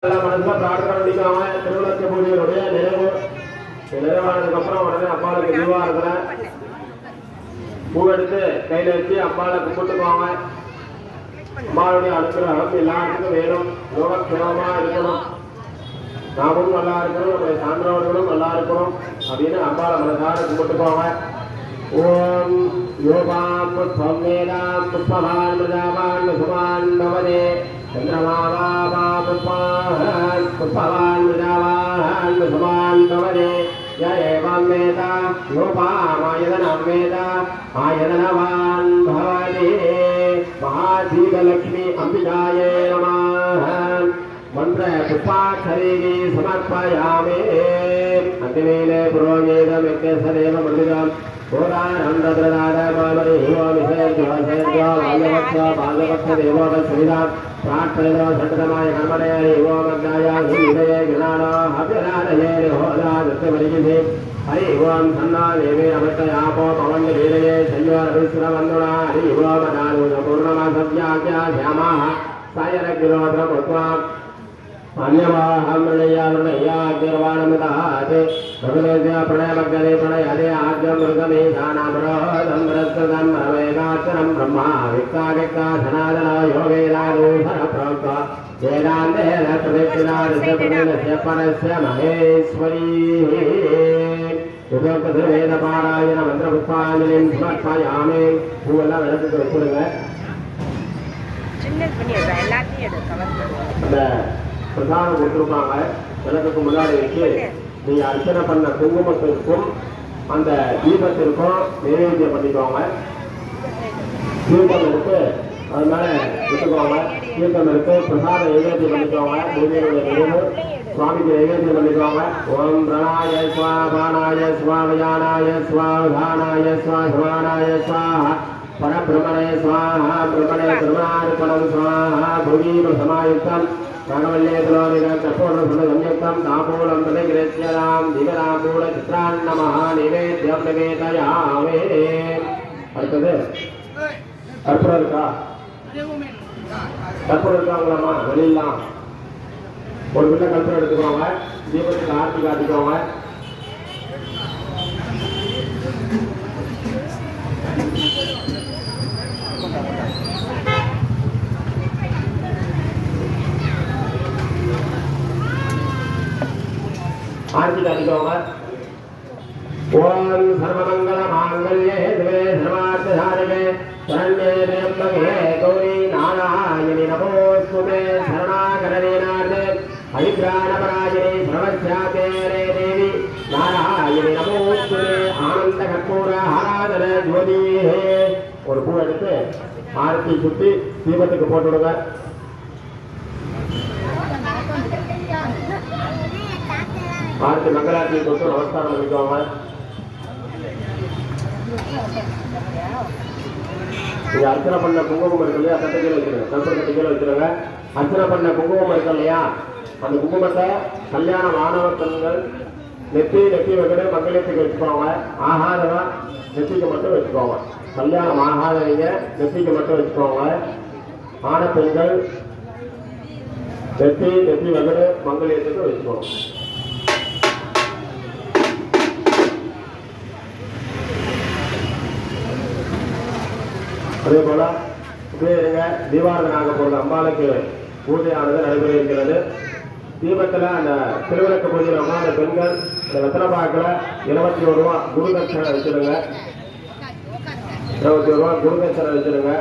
மனசுல பிரார்த்தனை பண்ணிக்காம திருவிளக்கு பூஜைகளுடைய நிறைவானதுக்கு அப்புறம் உடனே அம்பாளுக்கு தீபாரத்துல பூவெடுத்து கையில வச்சு அம்பாளை கும்பிட்டுக்குவாங்க. அம்பாளுடைய அனுகிரகம் எல்லாத்துக்கும் வேணும். யோகக்ஷேமமா இருக்கணும், நாமும் நல்லா இருக்கணும், நம்முடைய சான்றவர்களும் நல்லா இருக்கணும் அப்படின்னு அம்பாளை மனசார கும்பிட்டுக்குவாங்க. ஓம் யோகாம் புஷ்பம் வேதாம் புஷ்பவான் பிரஜாவான் சுமான் பவதே चंद्रमावा पुष्पान् पुष्पवान् प्रजावान् सुमान् भवते य एवं वेद योपामायतनं वेद आयतनवान् भवति। महादीपलक्ष्मी अंबिकायै नमः। मंत्र पुष्पाक्षरी समर्पयामि। अंतिमेले पुरोहितं यज्ञसदेव मृदुजम् प्रार्थना संतमाय कर्मणे ओमज्ञाय हृदये ज्ञानो अभ्यनादये होदा दत्तमरिगिधे हरि ओम सन्ना देवे अमृतयापो पवनवीरये संयोरविश्रवन्दना हरि ओम दानु पूर्णमासव्याख्या श्यामाः सायरगिरोद्रमुत्वा अन्यवाहमृणयामृणयाग्निर्वाणमिदहाते प्रभुदेव्या प्रणयमग्गले प्रणयदे आद्यमृगमेधानामृतं प्रस्तुतं परमेकाक्षरं ब्रह्मा विक्ताविक्ता सनातनो योगेदादूधर प्रोक्त्वा वेदान्तेन प्रतिष्ठितास्य प्रदेशस्य परस्य महेश्वरी वेदपारायण मन्त्रपुष्पाञ्जलिं समर्पयामि। பூவெல்லாம் விளக்குக்கு வச்சுடுங்க. பிரதானம் கொடுத்துருப்பாங்க. விளக்குக்கு முன்னாடி வச்சு நீங்க அர்ச்சனை பண்ண குங்குமத்திற்கும் அந்த தீபத்திற்கும் நைவேத்தியம் பண்ணிக்கோங்க. தீபம் இருக்கு, அதனால விட்டுக்கோங்க. தீபம் இருக்கு, பிரசாதம் நைவேத்தியம் பண்ணிக்கோங்க. பூஜையுடைய நினைவு சுவாமிக்கு நைவேத்தியம் பண்ணிக்கோங்க. ஓம் பிரணாய ஸ்வா பானாய ஸ்வா வயானாய ஸ்வா தானாய ஸ்வா சமானாய ஸ்வாஹ பரபிரமணே ஸ்வாஹா பிரமணே பிரமணார்ப்பணம் ஸ்வாஹா புவீர சமாயுக்தம் संयुक्तं तापूलं प्रतिगृह्यतां दिव्यताम्बूलचित्रान्नमः निवेद्यं निवेदयामि। அடுத்தது கற்பூரம் இருக்கா? கற்பூரம் இருக்காங்களாம்மா? வெளியிலாம் ஒரு பிள்ளை கற்பூரம் எடுத்துக்கோங்க. தீபத்துக்கு ஆர்த்தி காட்டிக்கோங்க. आरती काटिकोங்க. ओम सर्वमंगल मांगल्ये शिवे सर्वार्थसाधिके शरण्ये त्र्यंबके गौरी नारायणि नमोस्तुते शरणागतये नाथे अभिज्ञानपरायणे सर्वस्याते देवी नारायणि नमोस्तुते आनंद कर्पूर आराधन ज्योति। ஒரு பூ எடுத்து ஆரத்தி சுத்தி தீபத்துக்கு போட்டுடுங்க. ஆரத்தி மங்களாரத்தி தொட்டு நமஸ்காரம் பண்ணிக்கோங்க. நீங்க அர்ச்சனை பண்ண குங்குமம் இருக்கு இல்லையா, கட்டை கீழே வச்சிருங்க. கற்பூர கட்டை கீழே வச்சிருங்க. அர்ச்சனை பண்ண குங்குமம் இருக்கு இல்லையா, அந்த குங்குமத்தை கல்யாண மாணவ பெண்கள் நெத்தி வைக்கிற மங்களத்துக்கு வச்சுக்கோங்க. ஆகாதவா நெத்திக்கு மட்டும் வச்சுக்கோங்க. கல்யாணம் ஆகாதவங்க நெத்திக்கு மட்டும் வச்சுக்கோங்க. ஆன பெண்கள் நெத்தி வைக்கிற மங்களத்துக்கு வச்சுக்கோங்க. அதே போல இப்படியே இருங்க. தீபாவளி ஆக போகிறது அம்பாளுக்கு பூஜையானது நடைபெற இருக்கிறது. தீபத்தில் அந்த திருவிளக்கு பூஜையில் உட்கார்ந்த பெண்கள் இந்த வெத்தலை பாக்கில் 21 ரூபா குரு தட்சணை வச்சிருங்க. 21 ரூபா குரு தட்சணை வச்சிருங்க.